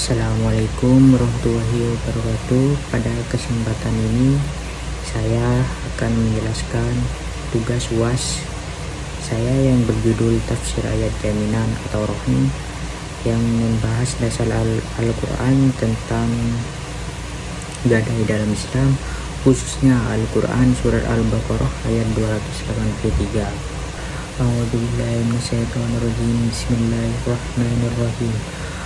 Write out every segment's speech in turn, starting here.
Assalamualaikum warahmatullahi wabarakatuh. Pada kesempatan ini saya akan menjelaskan tugas UAS saya yang berjudul Tafsir Ayat Jaminan atau Rohani, yang membahas dasar Al-Quran tentang gadai dalam Islam, khususnya Al-Quran surat Al-Baqarah ayat 283. A'udzubillahi minasyaitonirrajim. Bismillahirrahmanirrahim.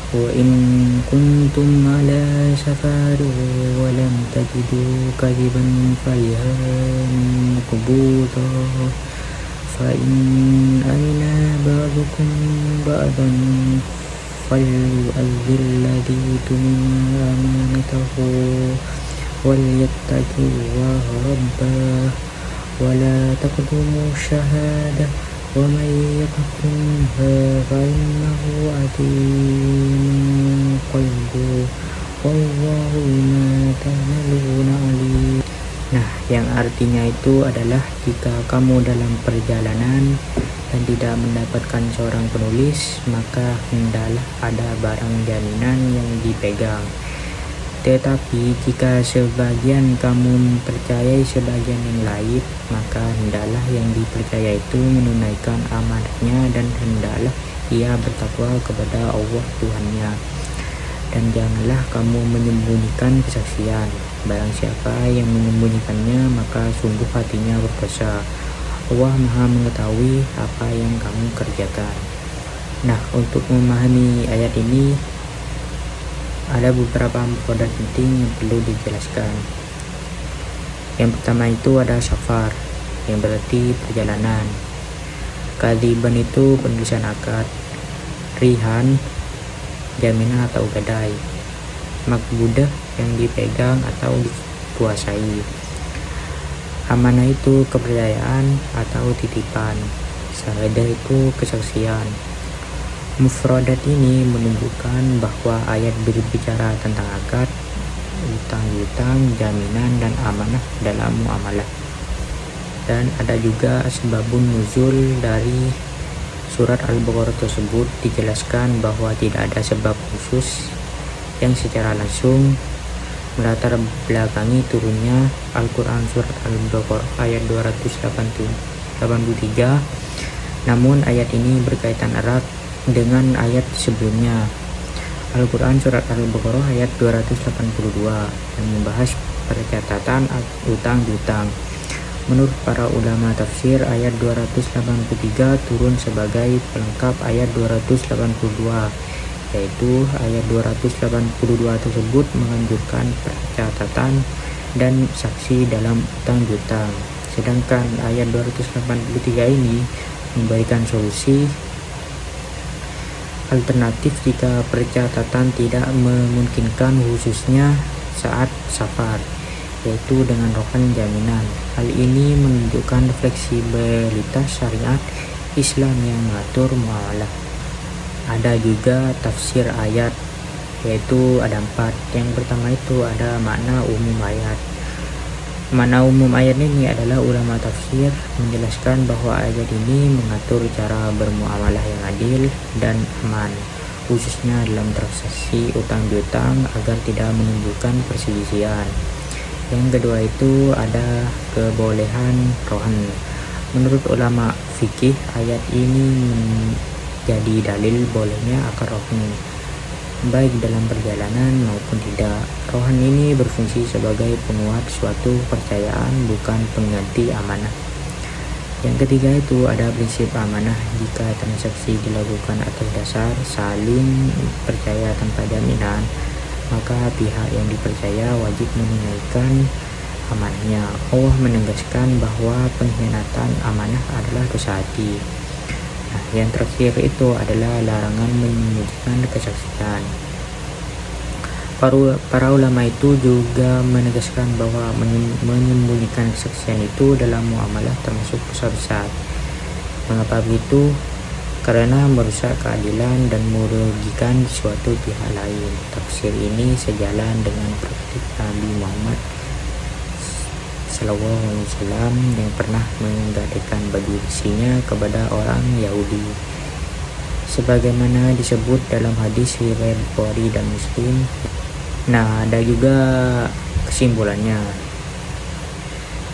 Wa in kuntum ala safar wa lam tajidu kadiban falyamin qubuta fa in amina ba'dukum ba'dan falyu'azzil ladhi tumina amanatahu walyattaqillaha rabbah wa la taqdumu syahadah wa man yaqtumha fa innahu atimun qalbu wallahu bima ta'maluna alim. Nah, yang artinya itu adalah jika kamu dalam perjalanan dan tidak mendapatkan seorang penulis, maka hendaklah ada barang jaminan yang dipegang. Tetapi jika sebagian kamu mempercayai sebagian yang lain, maka hendaklah yang dipercaya itu menunaikan amanatnya dan hendaklah ia bertakwa kepada Allah Tuhannya. Dan janganlah kamu menyembunyikan kesaksian. Barang siapa yang menyembunyikannya, maka sungguh hatinya berdosa. Allah Maha mengetahui apa yang kamu kerjakan. Nah, untuk memahami ayat ini ada beberapa mufradat penting yang perlu dijelaskan. Yang pertama itu ada safar, yang berarti perjalanan. Kadiban itu penulisan akad. Rihan, jaminan atau gadai. Makbudah, yang dipegang atau dikuasai. Amanah itu kepercayaan atau titipan. Syahadah itu kesaksian. Mufradat ini menunjukkan bahwa ayat berbicara tentang akad, utang-utang, jaminan, dan amanah dalam muamalah. Dan ada juga sebabun nuzul dari surat Al-Baqarah tersebut. Dijelaskan bahwa tidak ada sebab khusus yang secara langsung melatar belakangi turunnya Al-Quran surat Al-Baqarah ayat 283. Namun ayat ini berkaitan erat dengan ayat sebelumnya, Al-Quran surat Al-Baqarah ayat 282 yang membahas percatatan utang piutang. Menurut para ulama tafsir, ayat 283 turun sebagai pelengkap ayat 282, yaitu ayat 282 tersebut menganjurkan percatatan dan saksi dalam utang piutang. Sedangkan ayat 283 ini memberikan solusi alternatif jika percatatan tidak memungkinkan, khususnya saat safar, yaitu dengan rokan jaminan. Hal ini menunjukkan fleksibilitas syariat Islam yang mengatur muamalah. Ada juga tafsir ayat, yaitu ada 4. Yang pertama itu ada makna umum ayat. Makna umum ayat ini adalah ulama tafsir menjelaskan bahwa ayat ini mengatur cara bermuamalah yang adil dan aman, khususnya dalam transaksi utang piutang agar tidak menimbulkan perselisihan. Yang kedua itu ada kebolehan rohan. Menurut ulama fikih, ayat ini menjadi dalil bolehnya akad rohan, baik dalam perjalanan maupun tidak. Rohan ini berfungsi sebagai penguat suatu kepercayaan, bukan pengganti amanah. Yang ketiga itu ada prinsip amanah. Jika transaksi dilakukan atas dasar saling percaya tanpa jaminan, maka pihak yang dipercaya wajib menunaikan amanahnya. Allah menegaskan bahwa pengkhianatan amanah adalah dosa hati. Nah, yang terakhir itu adalah larangan menyembunyikan kesaksian. Para ulama itu juga menegaskan bahwa menyembunyikan kesaksian itu dalam muamalah termasuk dosa besar. Mengapa begitu? Karena merusak keadilan dan merugikan suatu pihak lain. Tafsir ini sejalan dengan praktik Nabi Muhammad SAW yang pernah menggadaikan baju besinya kepada orang Yahudi. sebagaimana disebut dalam hadis riwayat Bukhari dan Muslim. Nah, ada juga kesimpulannya.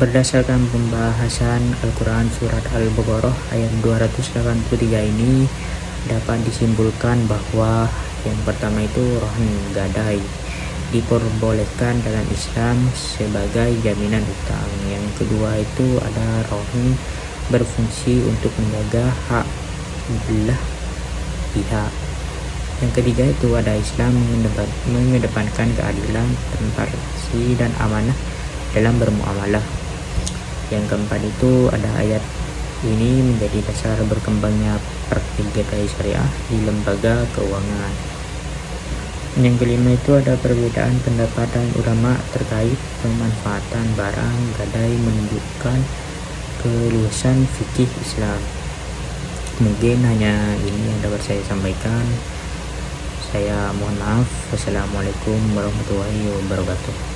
Berdasarkan pembahasan Al-Quran surat Al-Baqarah ayat 283 ini dapat disimpulkan bahwa yang pertama itu rohan gadai diperbolehkan dalam Islam sebagai jaminan hutang. Yang kedua itu ada rohan berfungsi untuk menjaga hak belah pihak. Yang ketiga itu ada Islam mengedepankan keadilan, transparansi, dan amanah dalam bermuamalah. Yang keempat itu ada ayat ini menjadi dasar berkembangnya praktik gadai syariah di lembaga keuangan. Yang kelima itu ada perbedaan pendapat dan ulama terkait pemanfaatan barang gadai menunjukkan keluasan fikih Islam. Mungkin hanya ini yang dapat saya sampaikan. Saya mohon maaf. Wassalamualaikum warahmatullahi wabarakatuh.